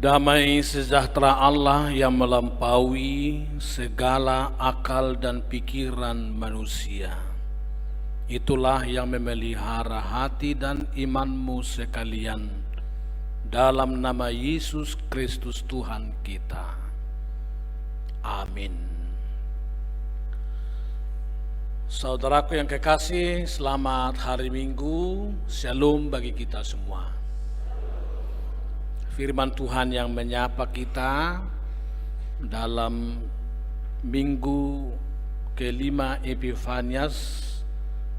Damai sejahtera Allah yang melampaui segala akal dan pikiran manusia, itulah yang memelihara hati dan imanmu sekalian dalam nama Yesus Kristus Tuhan kita. Amin. Saudaraku yang kekasih, selamat hari Minggu. Shalom bagi kita semua. Firman Tuhan yang menyapa kita dalam minggu kelima Epifanias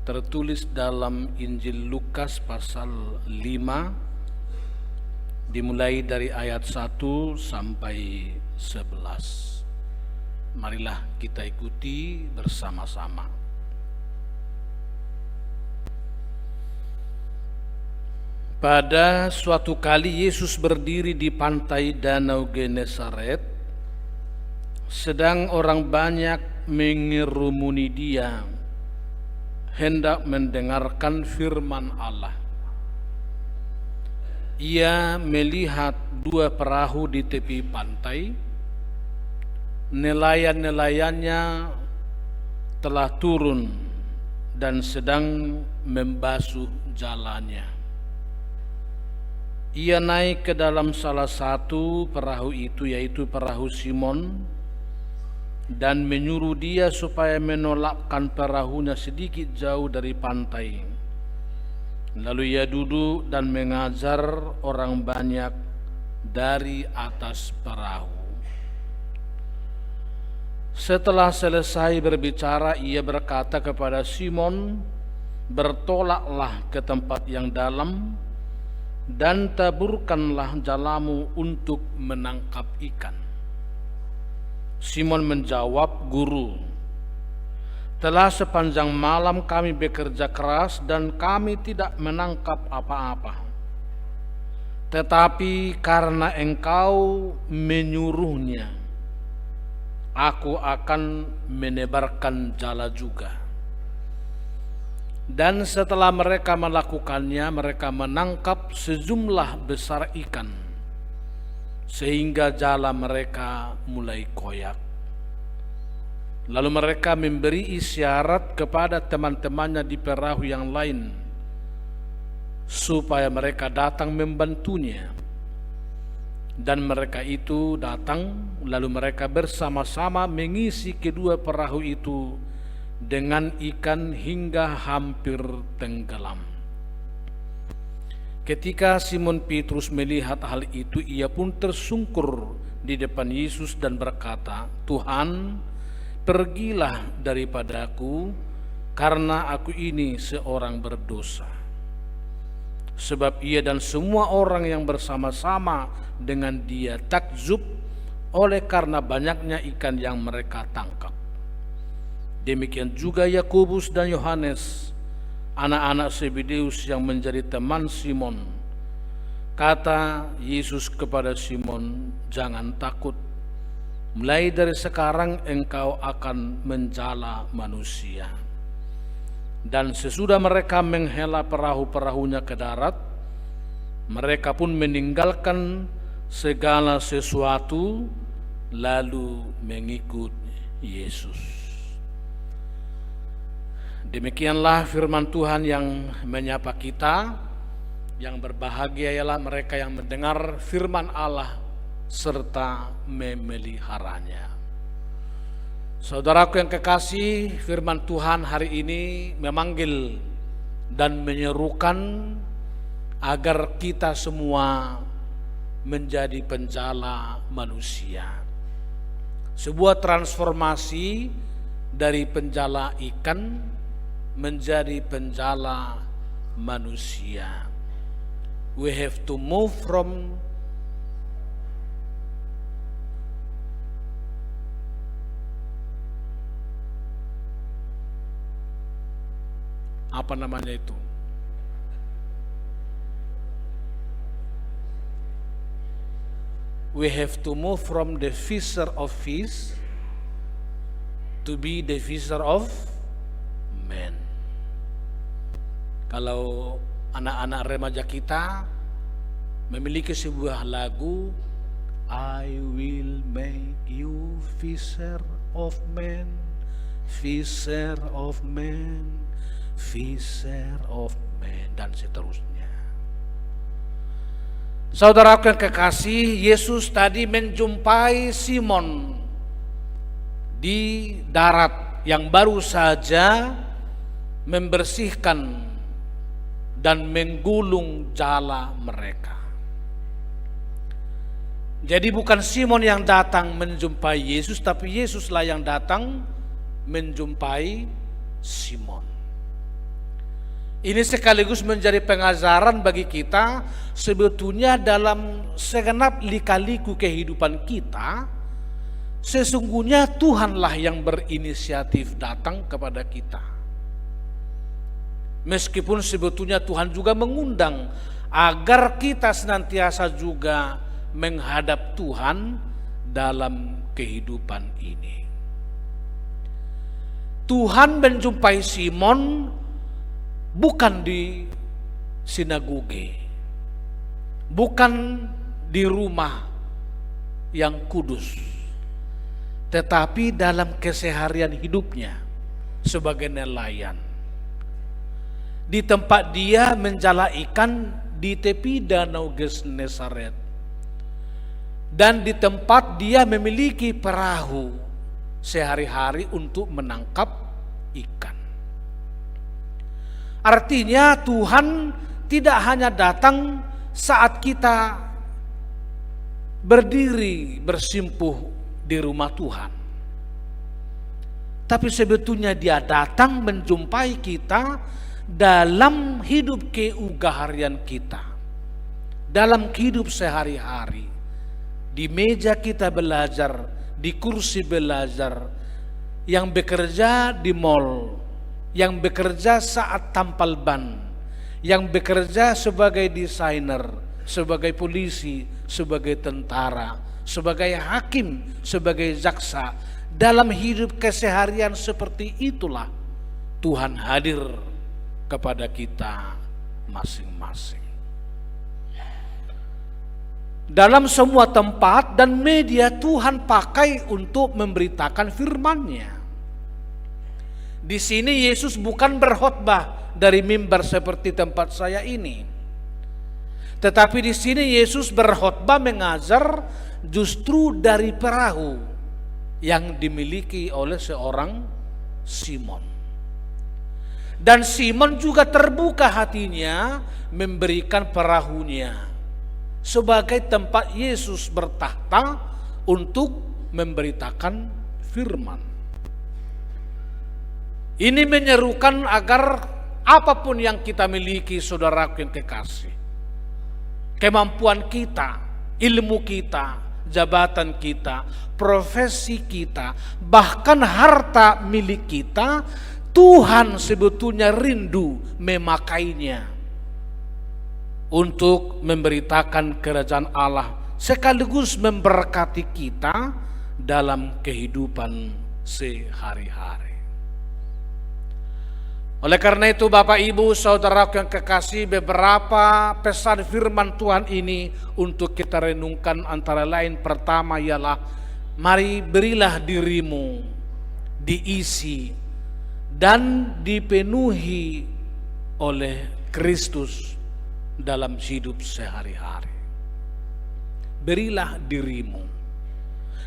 tertulis dalam Injil Lukas pasal 5 dimulai dari ayat 1 sampai 11. Marilah kita ikuti bersama-sama. Pada suatu kali Yesus berdiri di pantai Danau Genesaret, sedang orang banyak mengerumuni Dia, hendak mendengarkan firman Allah. Ia melihat dua perahu di tepi pantai. Nelayan-nelayannya telah turun dan sedang membasuh jalannya. Ia naik ke dalam salah satu perahu itu, yaitu perahu Simon, dan menyuruh dia supaya menolakkan perahunya sedikit jauh dari pantai. Lalu ia duduk dan mengajar orang banyak dari atas perahu. Setelah selesai berbicara, ia berkata kepada Simon, "Bertolaklah ke tempat yang dalam dan taburkanlah jalamu untuk menangkap ikan." Simon menjawab, "Guru, telah sepanjang malam kami bekerja keras dan kami tidak menangkap apa-apa. Tetapi karena Engkau menyuruhnya, aku akan menebarkan jala juga." Dan setelah mereka melakukannya, mereka menangkap sejumlah besar ikan, sehingga jala mereka mulai koyak. Lalu mereka memberi isyarat kepada teman-temannya di perahu yang lain, supaya mereka datang membantunya. Dan mereka itu datang, lalu mereka bersama-sama mengisi kedua perahu itu dengan ikan hingga hampir tenggelam. Ketika Simon Petrus melihat hal itu, ia pun tersungkur di depan Yesus dan berkata, "Tuhan, pergilah daripadaku, karena aku ini seorang berdosa." Sebab ia dan semua orang yang bersama-sama dengan dia takjub oleh karena banyaknya ikan yang mereka tangkap. Demikian juga Yakobus dan Yohanes, anak-anak Zebedeus yang menjadi teman Simon. Kata Yesus kepada Simon, "Jangan takut. Mulai dari sekarang engkau akan menjala manusia." Dan sesudah mereka menghela perahu-perahunya ke darat, mereka pun meninggalkan segala sesuatu lalu mengikut Yesus. Demikianlah firman Tuhan yang menyapa kita. Yang berbahagia ialah mereka yang mendengar firman Allah serta memeliharanya. Saudaraku yang kekasih, firman Tuhan hari ini memanggil dan menyerukan agar kita semua menjadi penjala manusia. Sebuah transformasi dari penjala ikan menjadi penjala manusia. We have to move from apa namanya itu? We have to move from the fisher of fish to be the fisher of men. Kalau anak-anak remaja kita memiliki sebuah lagu I will make you fisher of men, fisher of men, fisher of men, dan seterusnya. Saudaraku yang kekasih, Yesus tadi menjumpai Simon di darat yang baru saja membersihkan dan menggulung jala mereka. Jadi bukan Simon yang datang menjumpai Yesus, tapi Yesuslah yang datang menjumpai Simon. Ini sekaligus menjadi pengajaran bagi kita, sebetulnya dalam segenap lika-liku kehidupan kita, sesungguhnya Tuhanlah yang berinisiatif datang kepada kita. Meskipun sebetulnya Tuhan juga mengundang agar kita senantiasa juga menghadap Tuhan dalam kehidupan ini. Tuhan menjumpai Simon bukan di sinagoge, bukan di rumah yang kudus, tetapi dalam keseharian hidupnya sebagai nelayan. Di tempat dia menjala ikan di tepi danau Genesaret, dan di tempat dia memiliki perahu sehari-hari untuk menangkap ikan. Artinya Tuhan tidak hanya datang saat kita berdiri bersimpuh di rumah Tuhan, tapi sebetulnya dia datang menjumpai kita dalam hidup keugaharian kita, dalam hidup sehari-hari, di meja kita belajar, di kursi belajar, yang bekerja di mall, yang bekerja saat tampal ban, yang bekerja sebagai desainer, sebagai polisi, sebagai tentara, sebagai hakim, sebagai jaksa. Dalam hidup keseharian seperti itulah Tuhan hadir kepada kita masing-masing. Dalam semua tempat dan media Tuhan pakai untuk memberitakan firman-Nya. Di sini Yesus bukan berkhotbah dari mimbar seperti tempat saya ini, tetapi di sini Yesus berkhotbah mengajar justru dari perahu yang dimiliki oleh seorang Simon. Dan Simon juga terbuka hatinya memberikan perahunya sebagai tempat Yesus bertahta untuk memberitakan firman. Ini menyerukan agar apapun yang kita miliki, saudaraku yang kekasih, kemampuan kita, ilmu kita, jabatan kita, profesi kita, bahkan harta milik kita, Tuhan sebetulnya rindu memakainya untuk memberitakan kerajaan Allah sekaligus memberkati kita dalam kehidupan sehari-hari. Oleh karena itu Bapak Ibu saudaraku yang kekasih, beberapa pesan firman Tuhan ini untuk kita renungkan antara lain, pertama ialah mari berilah dirimu diisi dan dipenuhi oleh Kristus dalam hidup sehari-hari. Berilah dirimu.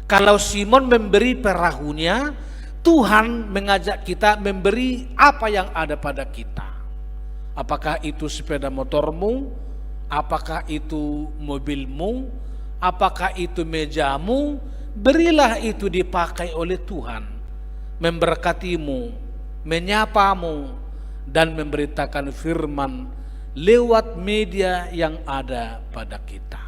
Kalau Simon memberi perahunya, Tuhan mengajak kita memberi apa yang ada pada kita. Apakah itu sepeda motormu, apakah itu mobilmu, apakah itu mejamu, berilah itu dipakai oleh Tuhan, memberkatimu, menyapamu, dan memberitakan firman lewat media yang ada pada kita.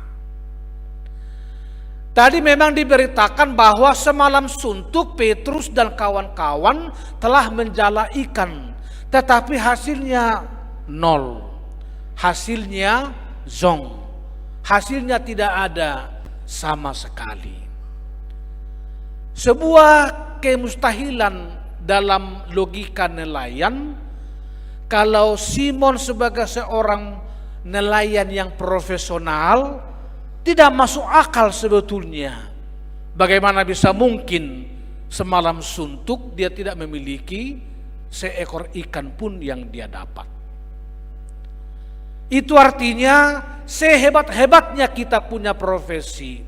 Tadi memang diberitakan bahwa semalam suntuk Petrus dan kawan-kawan telah menjala ikan, tetapi hasilnya nol, hasilnya zong, hasilnya tidak ada sama sekali. Sebuah kemustahilan dalam logika nelayan, kalau Simon sebagai seorang nelayan yang profesional, Tidak masuk akal sebetulnya. Bagaimana bisa mungkin semalam suntuk dia tidak memiliki seekor ikan pun yang dia dapat. Itu artinya sehebat-hebatnya kita punya profesi,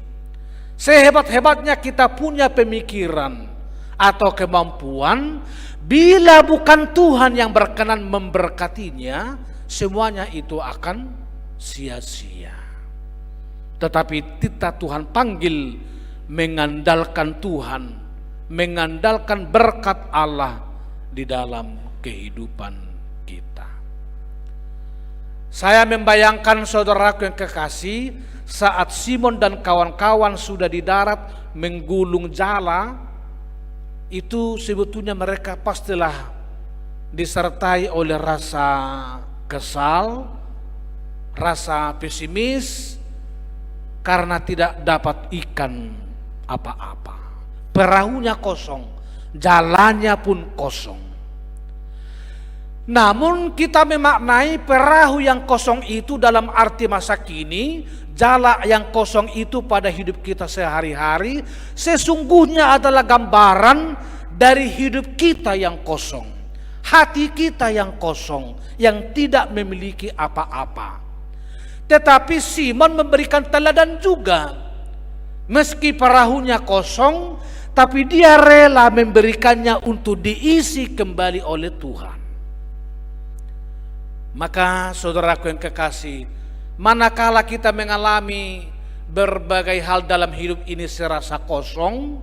sehebat-hebatnya kita punya pemikiran atau kemampuan, bila bukan Tuhan yang berkenan memberkatinya, semuanya itu akan sia-sia. Tetapi kita Tuhan panggil mengandalkan Tuhan, mengandalkan berkat Allah di dalam kehidupan kita. Saya membayangkan saudaraku yang kekasih, saat Simon dan kawan-kawan sudah di darat menggulung jala, itu sebetulnya mereka pastilah disertai oleh rasa kesal, rasa pesimis, karena tidak dapat ikan apa-apa. Perahunya kosong, jalannya pun kosong. Namun kita memaknai perahu yang kosong itu dalam arti masa kini, jala yang kosong itu pada hidup kita sehari-hari, sesungguhnya adalah gambaran dari hidup kita yang kosong, hati kita yang kosong, yang tidak memiliki apa-apa. Tetapi Simon memberikan teladan juga. Meski perahunya kosong, tapi dia rela memberikannya untuk diisi kembali oleh Tuhan. Maka saudaraku yang kekasih, manakala kita mengalami berbagai hal dalam hidup ini serasa kosong,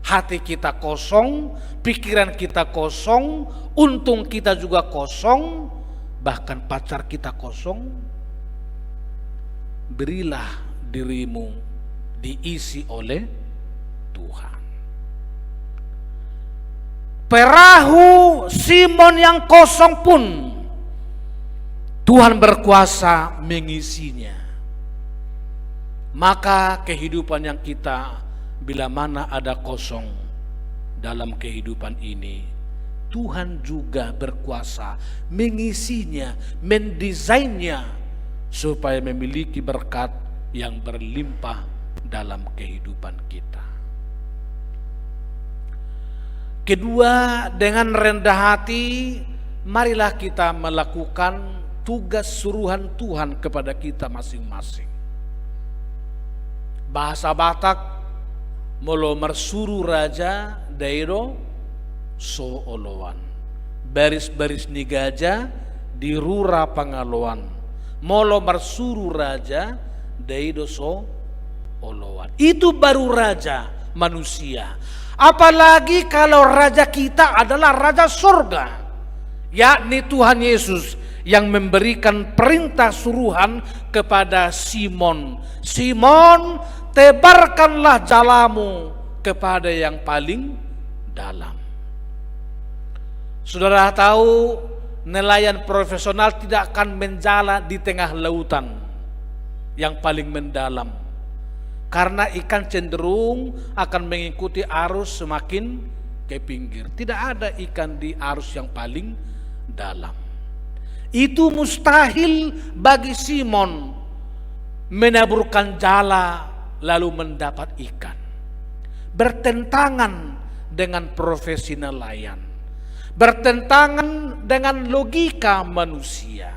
hati kita kosong, pikiran kita kosong, untung kita juga kosong, bahkan pacar kita kosong, berilah dirimu diisi oleh Tuhan. Perahu Simon yang kosong pun Tuhan berkuasa mengisinya. Maka kehidupan yang kita, bila mana ada kosong dalam kehidupan ini, Tuhan juga berkuasa mengisinya, mendesainnya supaya memiliki berkat yang berlimpah dalam kehidupan kita. Kedua, dengan rendah hati, marilah kita melakukan tugas suruhan Tuhan kepada kita masing-masing. Bahasa Batak, molo mersuru raja dairo so olowan. Baris-baris nigaja di rura pangaloan. Molo mersuru raja dairo so olowan. Itu baru raja manusia. Apalagi kalau raja kita adalah raja surga, yakni Tuhan Yesus, yang memberikan perintah suruhan kepada Simon. Simon, tebarkanlah jalamu kepada yang paling dalam. Saudara tahu, nelayan profesional tidak akan menjala di tengah lautan yang paling mendalam, karena ikan cenderung akan mengikuti arus semakin ke pinggir. Tidak ada ikan di arus yang paling dalam. Itu mustahil bagi Simon menaburkan jala lalu mendapat ikan. Bertentangan dengan profesi nelayan, bertentangan dengan logika manusia.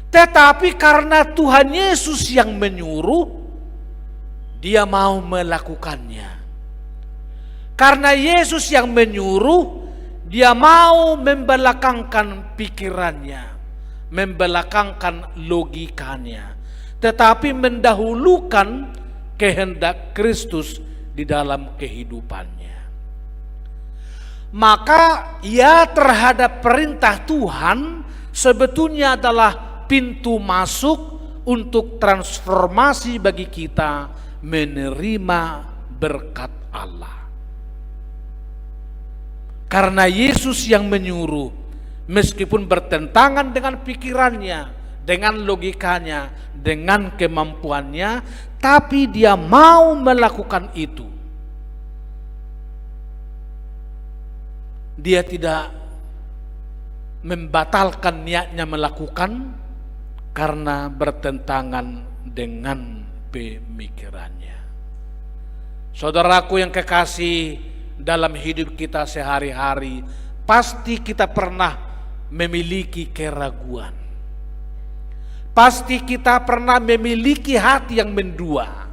Tetapi karena Tuhan Yesus yang menyuruh, dia mau melakukannya. Karena Yesus yang menyuruh, dia mau membelakangkan pikirannya, membelakangkan logikanya, tetapi mendahulukan kehendak Kristus di dalam kehidupannya. Maka ia terhadap perintah Tuhan sebetulnya adalah pintu masuk untuk transformasi bagi kita menerima berkat Allah. Karena Yesus yang menyuruh, meskipun bertentangan dengan pikirannya, dengan logikanya, dengan kemampuannya, tapi dia mau melakukan itu. Dia tidak membatalkan niatnya melakukan karena bertentangan dengan pemikirannya. Saudaraku yang kekasih, dalam hidup kita sehari-hari pasti kita pernah memiliki keraguan. Pasti kita pernah memiliki hati yang mendua.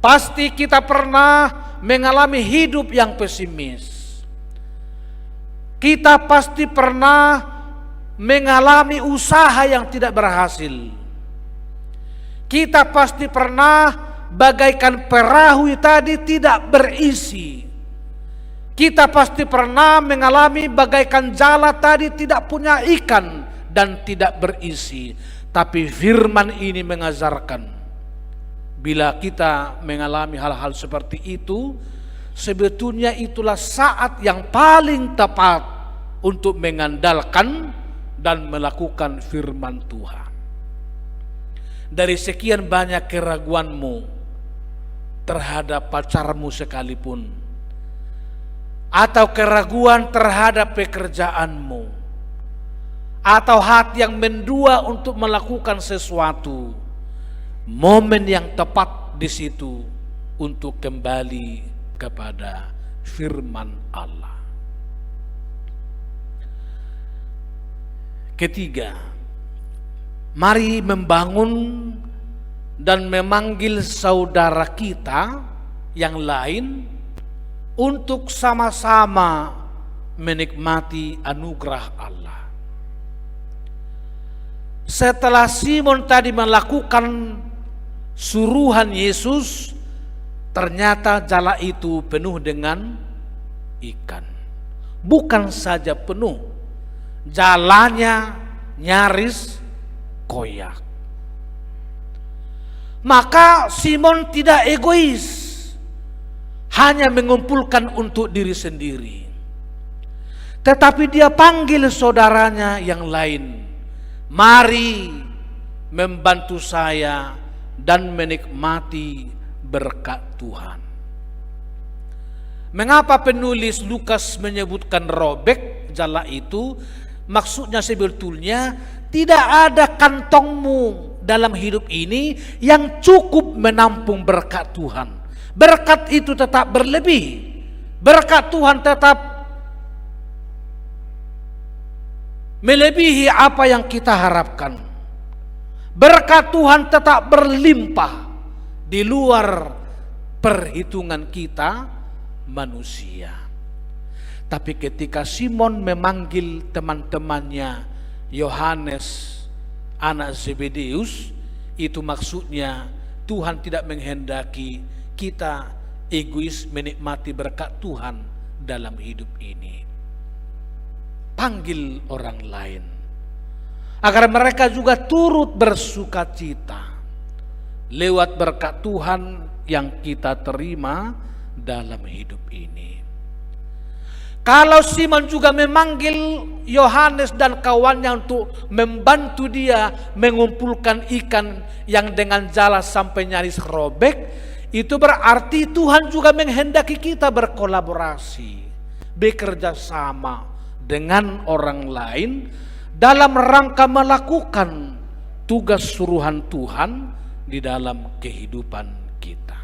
Pasti kita pernah mengalami hidup yang pesimis. Kita pasti pernah mengalami usaha yang tidak berhasil. Kita pasti pernah bagaikan perahu tadi tidak berisi. Kita pasti pernah mengalami bagaikan jala tadi tidak punya ikan dan tidak berisi. Tapi firman ini mengajarkan, bila kita mengalami hal-hal seperti itu, sebetulnya itulah saat yang paling tepat untuk mengandalkan dan melakukan firman Tuhan. Dari sekian banyak keraguanmu terhadap pacarmu sekalipun, atau keraguan terhadap pekerjaanmu, atau hati yang mendua untuk melakukan sesuatu, momen yang tepat di situ untuk kembali kepada firman Allah. Ketiga, mari membangun dan memanggil saudara kita yang lain untuk sama-sama menikmati anugerah Allah. Setelah Simon tadi melakukan suruhan Yesus, ternyata jala itu penuh dengan ikan. Bukan saja penuh, jalannya nyaris koyak. Maka Simon tidak egois, hanya mengumpulkan untuk diri sendiri. Tetapi dia panggil saudaranya yang lain. Mari membantu saya dan menikmati berkat Tuhan. Mengapa penulis Lukas menyebutkan robek jala itu? Maksudnya sebetulnya tidak ada kantongmu dalam hidup ini yang cukup menampung berkat Tuhan. Berkat itu tetap berlebih. Berkat Tuhan tetap melebihi apa yang kita harapkan. Berkat Tuhan tetap berlimpah di luar perhitungan kita manusia. Tapi ketika Simon memanggil teman-temannya Yohanes anak Zebedeus, itu maksudnya Tuhan tidak menghendaki kita egois menikmati berkat Tuhan dalam hidup ini. Panggil orang lain agar mereka juga turut bersukacita lewat berkat Tuhan yang kita terima dalam hidup ini. Kalau Simon juga memanggil Yohanes dan kawannya untuk membantu dia mengumpulkan ikan yang dengan jala sampai nyaris robek, itu berarti Tuhan juga menghendaki kita berkolaborasi, bekerja sama dengan orang lain dalam rangka melakukan tugas suruhan Tuhan di dalam kehidupan kita.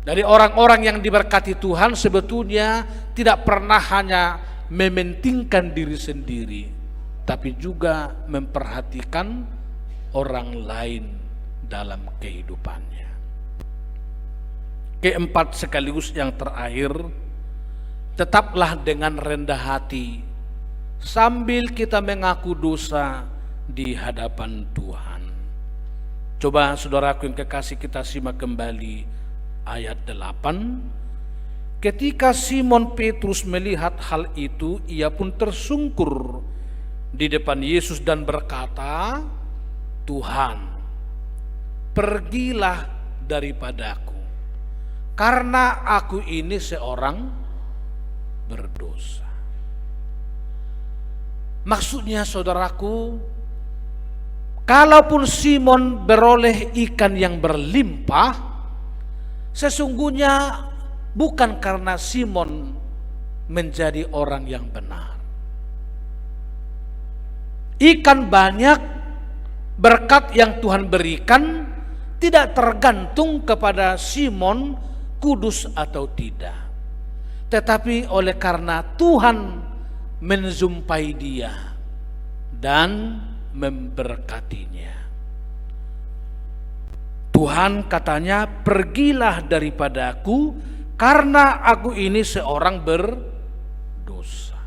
Dari orang-orang yang diberkati Tuhan sebetulnya tidak pernah hanya mementingkan diri sendiri, tapi juga memperhatikan orang lain dalam kehidupannya. Keempat sekaligus yang terakhir, tetaplah dengan rendah hati sambil kita mengaku dosa di hadapan Tuhan. Coba saudaraku yang kekasih, kita simak kembali ayat 8. Ketika Simon Petrus melihat hal itu, ia pun tersungkur di depan Yesus dan berkata, "Tuhan, pergilah daripadaku, karena aku ini seorang berdosa." Maksudnya saudaraku, kalaupun Simon beroleh ikan yang berlimpah, sesungguhnya bukan karena Simon menjadi orang yang benar. Ikan banyak berkat yang Tuhan berikan tidak tergantung kepada Simon kudus atau tidak, tetapi oleh karena Tuhan menjumpai dia dan memberkatinya. Tuhan katanya, pergilah daripadaku karena aku ini seorang berdosa.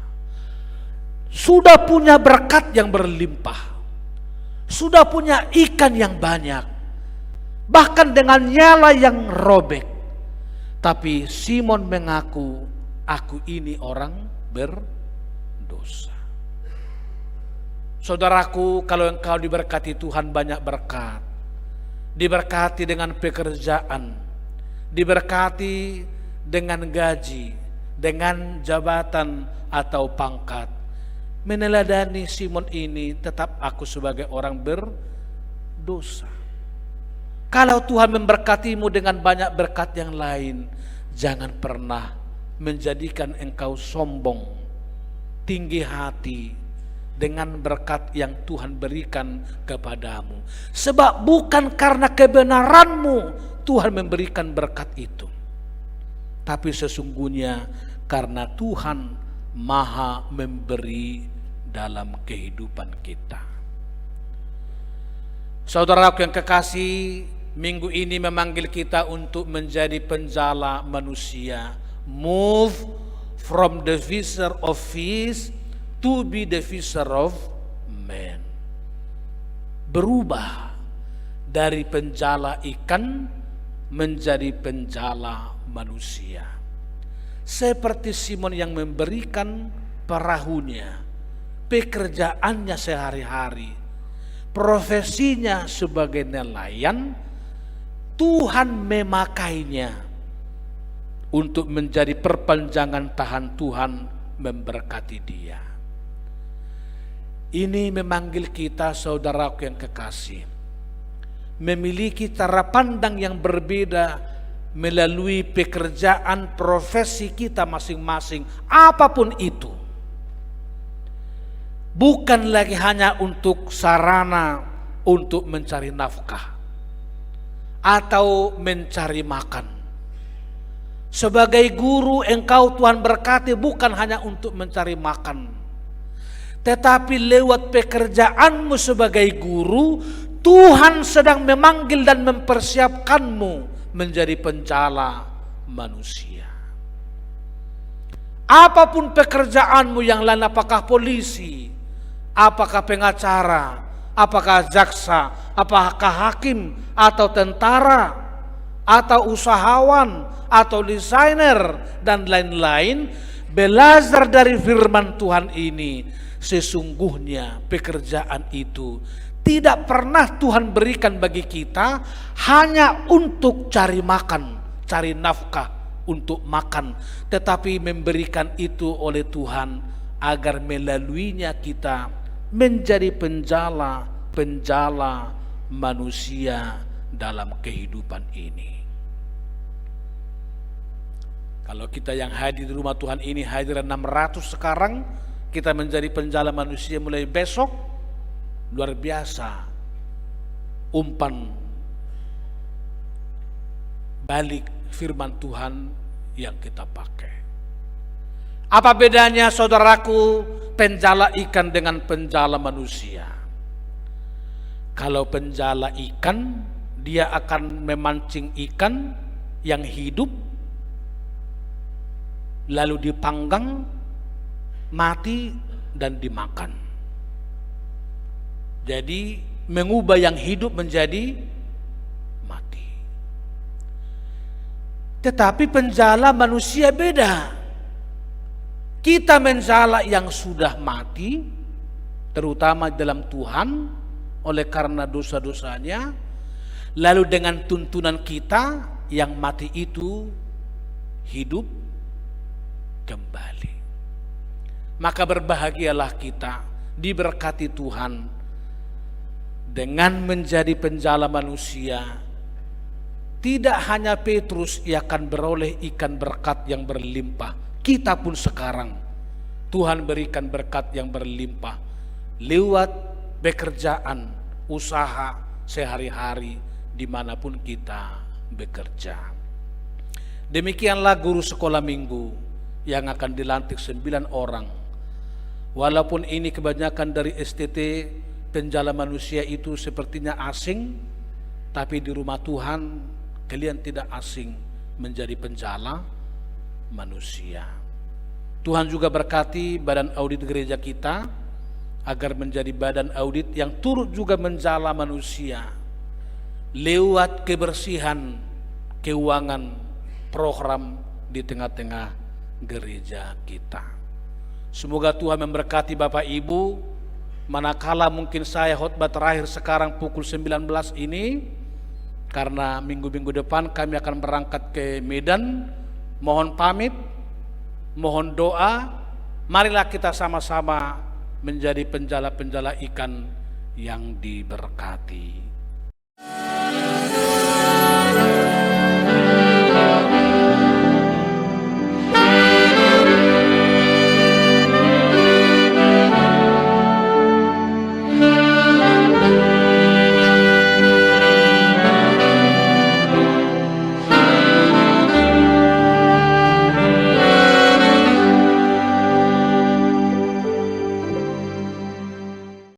Sudah punya berkat yang berlimpah, sudah punya ikan yang banyak, bahkan dengan nyala yang robek. Tapi Simon mengaku, aku ini orang berdosa. Saudaraku, kalau engkau diberkati Tuhan banyak berkat, diberkati dengan pekerjaan, diberkati dengan gaji, dengan jabatan atau pangkat, meneladani Simon ini, tetap aku sebagai orang berdosa. Kalau Tuhan memberkatimu dengan banyak berkat yang lain, jangan pernah menjadikan engkau sombong, tinggi hati dengan berkat yang Tuhan berikan kepadamu. Sebab bukan karena kebenaranmu Tuhan memberikan berkat itu, tapi sesungguhnya karena Tuhan Maha memberi dalam kehidupan kita. Saudaraku yang kekasih, minggu ini memanggil kita untuk menjadi penjala manusia. Move from the fisher of fish to be the fisher of men. Berubah dari penjala ikan menjadi penjala manusia. Seperti Simon yang memberikan perahunya, pekerjaannya sehari-hari, profesinya sebagai nelayan, Tuhan memakainya untuk menjadi perpanjangan tangan Tuhan memberkati dia. Ini memanggil kita, saudaraku yang kekasih, memiliki cara pandang yang berbeda melalui pekerjaan profesi kita masing-masing, apapun itu. Bukan lagi hanya untuk sarana untuk mencari nafkah atau mencari makan. Sebagai guru, engkau Tuhan berkati bukan hanya untuk mencari makan, tetapi lewat pekerjaanmu sebagai guru, Tuhan sedang memanggil dan mempersiapkanmu menjadi penjala manusia. Apapun pekerjaanmu yang lain, apakah polisi, apakah pengacara, apakah jaksa, apakah hakim atau tentara, atau usahawan, atau desainer, dan lain-lain, belajar dari firman Tuhan ini. Sesungguhnya pekerjaan itu tidak pernah Tuhan berikan bagi kita hanya untuk cari makan, cari nafkah untuk makan, tetapi memberikan itu oleh Tuhan agar melaluinya kita menjadi penjala manusia dalam kehidupan ini. Kalau kita yang hadir di rumah Tuhan ini hadir 600 sekarang, kita menjadi penjala manusia mulai besok, luar biasa umpan balik firman Tuhan yang kita pakai. Apa bedanya, saudaraku, penjala ikan dengan penjala manusia? Kalau penjala ikan, dia akan memancing ikan yang hidup, lalu dipanggang, mati, dan dimakan. Jadi mengubah yang hidup menjadi mati. Tetapi penjala manusia beda. Kita menjala yang sudah mati, terutama dalam Tuhan, oleh karena dosa-dosanya, lalu dengan tuntunan kita yang mati itu hidup kembali. Maka berbahagialah kita, diberkati Tuhan dengan menjadi penjala manusia. Tidak hanya Petrus yang akan beroleh ikan berkat yang berlimpah, kita pun sekarang Tuhan berikan berkat yang berlimpah lewat pekerjaan, usaha sehari-hari dimanapun kita bekerja. Demikianlah guru sekolah minggu yang akan dilantik 9 orang. Walaupun ini kebanyakan dari STT penjala manusia itu sepertinya asing, tapi di rumah Tuhan kalian tidak asing menjadi penjala manusia. Tuhan juga berkati badan audit gereja kita agar menjadi badan audit yang turut juga menjala manusia lewat kebersihan keuangan program di tengah-tengah gereja kita. Semoga Tuhan memberkati Bapak Ibu, manakala mungkin saya khotbah terakhir sekarang pukul 19 ini, karena minggu-minggu depan kami akan berangkat ke Medan. Mohon pamit, mohon doa, marilah kita sama-sama menjadi penjala-penjala ikan yang diberkati.